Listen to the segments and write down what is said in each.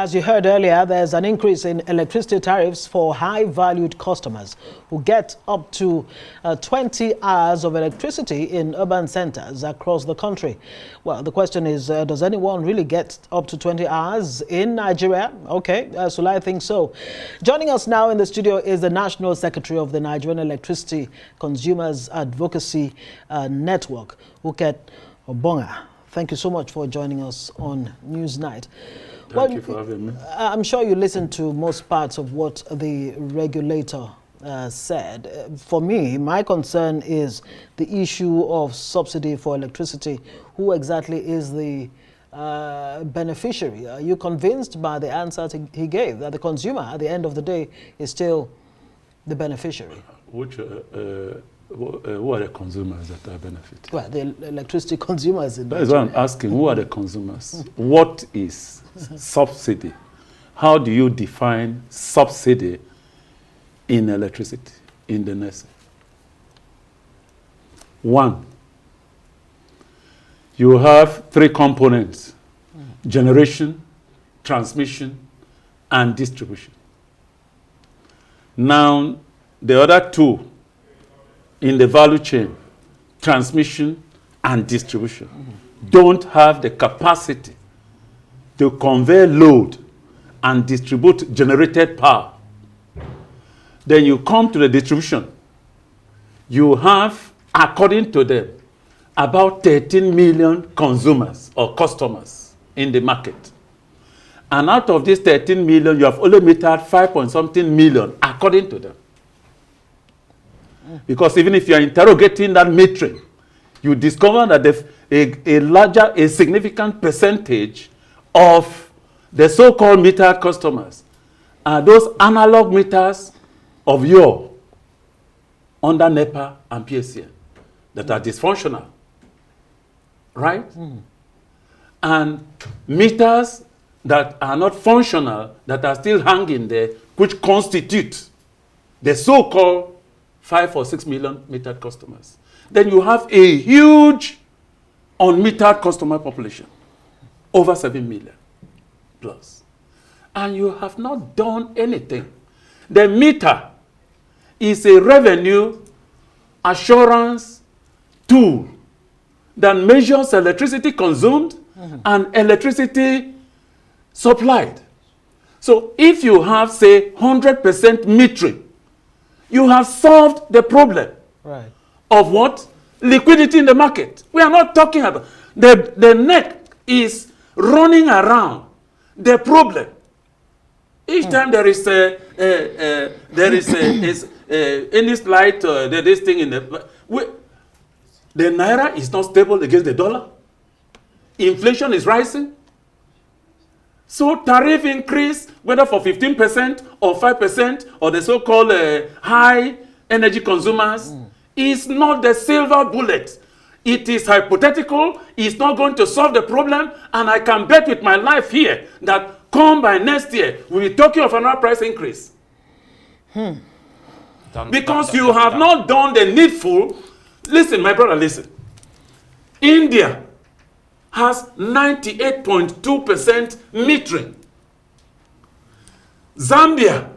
As you heard earlier, there's an increase in electricity tariffs for high-valued customers who get up to 20 hours of electricity in urban centers across the country. Well, the question is, does anyone really get up to 20 hours in Nigeria? Okay, so I think so. Joining us now in the studio is the National Secretary of the Nigerian Electricity Consumers Advocacy Network, Uket, Obanga. Thank you so much for joining us on Newsnight. Thank you for having me. I'm sure you listened to most parts of what the regulator said. For me, my concern is the issue of subsidy for electricity. Who exactly is the beneficiary? Are you convinced by the answer he gave that the consumer, at the end of the day, is still the beneficiary? Who are the consumers that are benefiting? Well, the electricity consumers. That is why I'm asking, who are the consumers? What is subsidy? How do you define subsidy in electricity, in the NESE? One, you have three components: generation, transmission, and distribution. Now, the other two in the value chain, transmission and distribution, don't have the capacity to convey load and distribute generated power. Then you come to the distribution. You have, according to them, about 13 million consumers or customers in the market. And out of these 13 million, you have only metered 5-something million, according to them. Because even if you are interrogating that metering, you discover that a significant percentage of the so-called metered customers are those analog meters of your under NEPA and PSCN that are dysfunctional, right? And meters that are not functional, that are still hanging there, which constitute the so-called 5 or 6 million metered customers. Then you have a huge unmetered customer population, over 7 million plus. And you have not done anything. The meter is a revenue assurance tool that measures electricity consumed and electricity supplied. So if you have, say, 100% metering, you have solved the problem of what? Liquidity in the market. We are not talking about the neck is running around the problem. Each time there is any slight this thing in the naira is not stable against the dollar. Inflation is rising. So tariff increase, whether for 15% or 5% or the so-called high energy consumers, is not the silver bullet. It is hypothetical. It's not going to solve the problem. And I can bet with my life here that come by next year, we'll be talking of another price increase. Because you have not done the needful. Listen, my brother, listen. India has 98.2% metering. Zambia,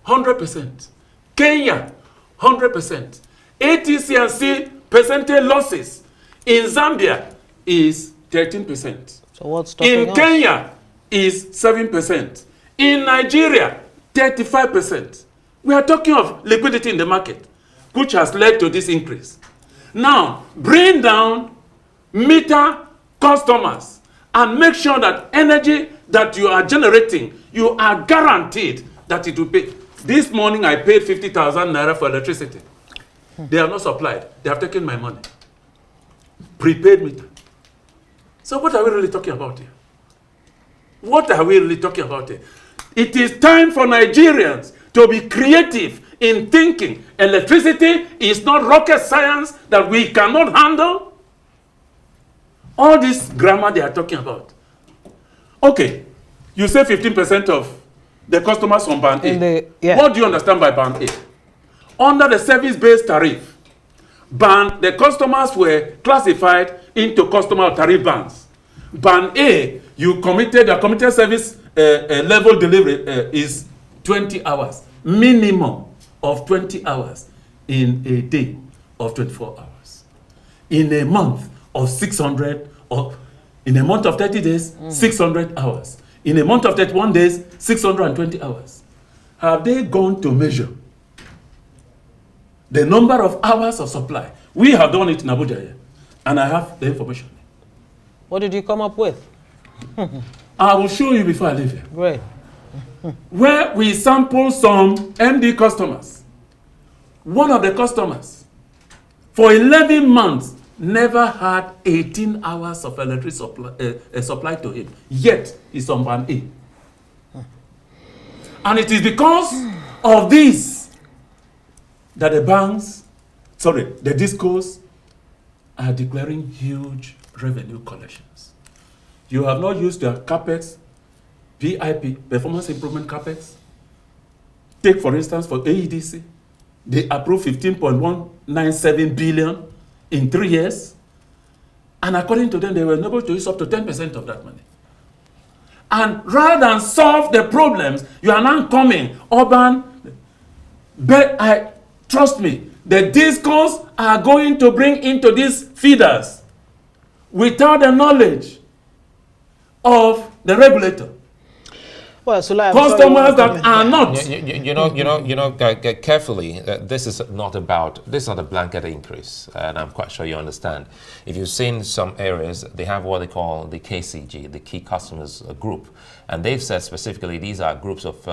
100%. Kenya, 100%. ATC&C percentage losses in Zambia is 13%. So what's stopping in Kenya is 7%. In Nigeria, 35%. We are talking of liquidity in the market, which has led to this increase. Now, bring down meter customers and make sure that energy that you are generating, you are guaranteed that it will pay. This morning I paid 50,000 naira for electricity. They have not supplied. They have taken my money. Prepaid meter. So what are we really talking about here? What are we really talking about here? It is time for Nigerians to be creative in thinking. Electricity is not rocket science that we cannot handle. All this grammar they are talking about. Okay, you say 15% of the customers on band A. What do you understand by band A? Under the service-based tariff, the customers were classified into customer tariff bands. Band A, your committed service level delivery is 20 hours, minimum of 20 hours in a day of 24 hours. In a month of 600, or in a month of 30 days, 600 hours. In a month of 31 days, 620 hours. Have they gone to measure the number of hours of supply? We have done it in Abuja here, and I have the information. What did you come up with? I will show you before I leave here. Great. Where we sample some MD customers. One of the customers, for 11 months, never had 18 hours of electricity supply to him. Yet, he's on band A. And it is because of this that the banks, the discos are declaring huge revenue collections. You have not used their CAPEX, PIP, performance improvement CAPEX. Take, for instance, for AEDC, they approved 15.197 billion in 3 years. And according to them, they were able to use up to 10% of that money. And rather than solve the problems, you are now coming, urban. But trust me, the discos are going to bring into these feeders without the knowledge of the regulator. Well, Sulai, customers that are not. Carefully, this is not a blanket increase, and I'm quite sure you understand. If you've seen some areas, they have what they call the KCG, the Key Customers Group, and they've said specifically these are groups of,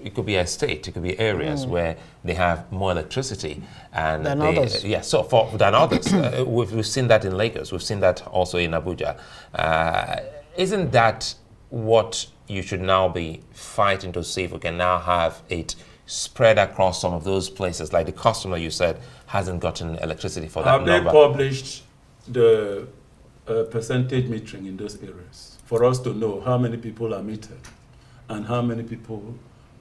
it could be a state, it could be areas where they have more electricity and than others. Yeah, than others. We've seen that in Lagos. We've seen that also in Abuja. Isn't that what you should now be fighting to see if we can now have it spread across some of those places, like the customer you said hasn't gotten electricity for that number? Have they published the percentage metering in those areas for us to know how many people are metered and how many people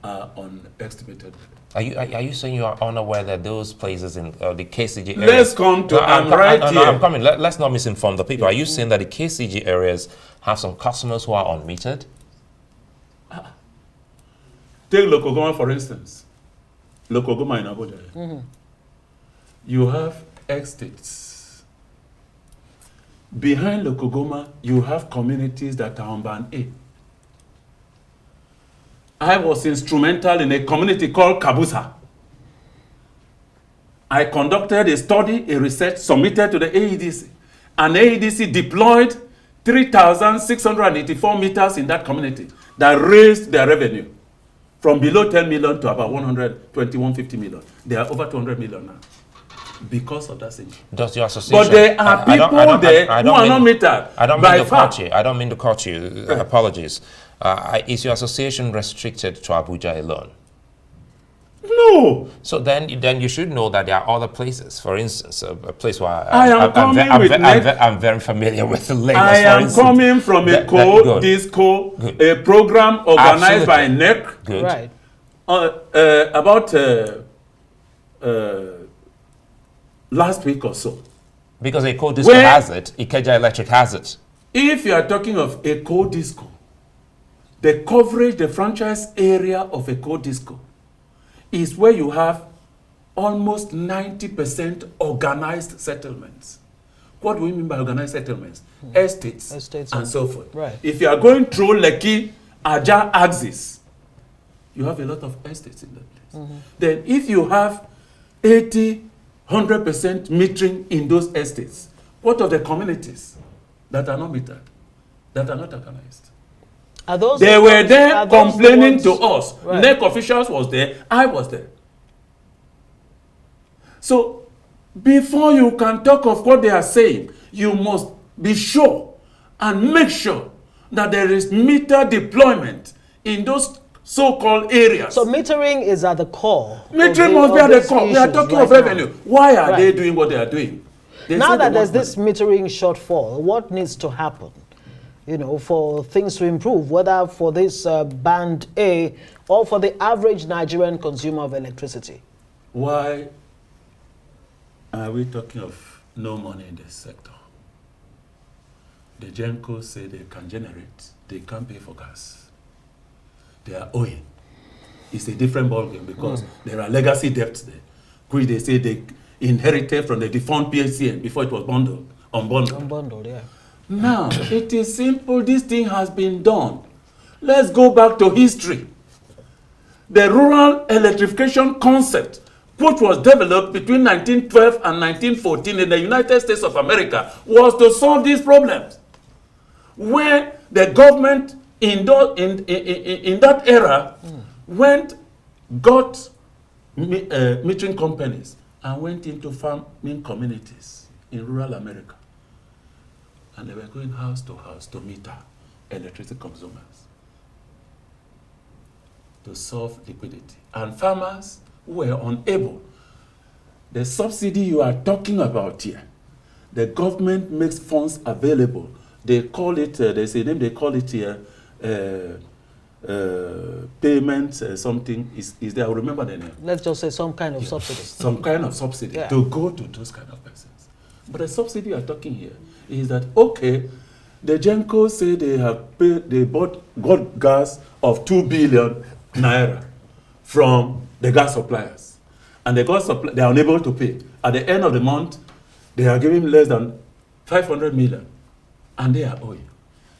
are on estimated? Are you saying you are unaware that those places in the KCG areas... Let's come to... I'm coming. Let's not misinform the people. Are you saying that the KCG areas have some customers who are unmetered? Take Lokogoma, for instance. Lokogoma in Abuja. You have estates. Behind Lokogoma, you have communities that are on band A. I was instrumental in a community called Kabusa. I conducted a study, a research, submitted to the AEDC. And AEDC deployed 3,684 meters in that community that raised their revenue from below 10 million to about 150 million. They are over 200 million now because of that thing. Does your association... But there are people there who are not metered. I don't mean to cut you. Apologies. Is your association restricted to Abuja alone? No. So then you should know that there are other places. For instance, a place where I'm very familiar with the Lagos. I am coming from a disco, a program organized by NEC. Good. Right. About last week or so. Because a co-disco has it, Ikeja Electric has it. If you are talking of a co-disco, the coverage, the franchise area of a co-disco is where you have almost 90% organized settlements. What do we mean by organized settlements? Estates and so forth. Right. If you are going through Lekki, Aja axis, you have a lot of estates in that place. Then if you have 80, 100% metering in those estates, what of the communities that are not metered, that are not organized? They were there complaining to us. Right. NEC officials was there. I was there. So, before you can talk of what they are saying, you must be sure and make sure that there is meter deployment in those so-called areas. So metering is at the core. Metering must be at the core. We are talking of revenue. Why are they doing what they are doing? Now that there's this metering shortfall, what needs to happen? For things to improve, whether for this band A or for the average Nigerian consumer of electricity? Why are we talking of no money in this sector? The GENCOs say they can generate, they can't pay for gas. they are owing. It's a different ballgame because there are legacy debts there, which they say they inherited from the defunct PHCN before it was unbundled. Unbundled, yeah. Now, it is simple. This thing has been done. Let's go back to history. The rural electrification concept, which was developed between 1912 and 1914 in the United States of America, was to solve these problems. Where the government in that era got metering companies and went into farming communities in rural America. And they were going house to meter electricity consumers to solve liquidity. And farmers were unable. The subsidy you are talking about here, the government makes funds available. They call it, there's a name, they call it here, payment something. Is there? I remember the name. Let's just say some kind of subsidy. Some kind of subsidy to go to those kind of persons. But the subsidy you are talking here is that, okay, the Genco say they have paid, they got gas of 2 billion naira from the gas suppliers. And the gas they are unable to pay. At the end of the month, they are giving less than 500 million. And they are owing.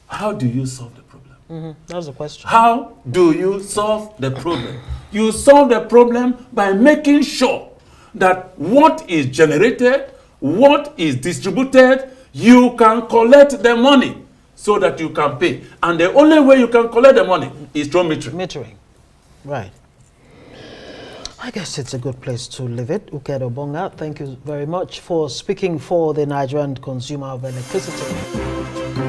How do you solve the problem? That's the question. How do you solve the problem? You solve the problem by making sure that what is generated, what is distributed, you can collect the money so that you can pay. And the only way you can collect the money is through metering. Metering. Right. I guess it's a good place to leave it. Uket Obanga, thank you very much for speaking for the Nigerian consumer of electricity.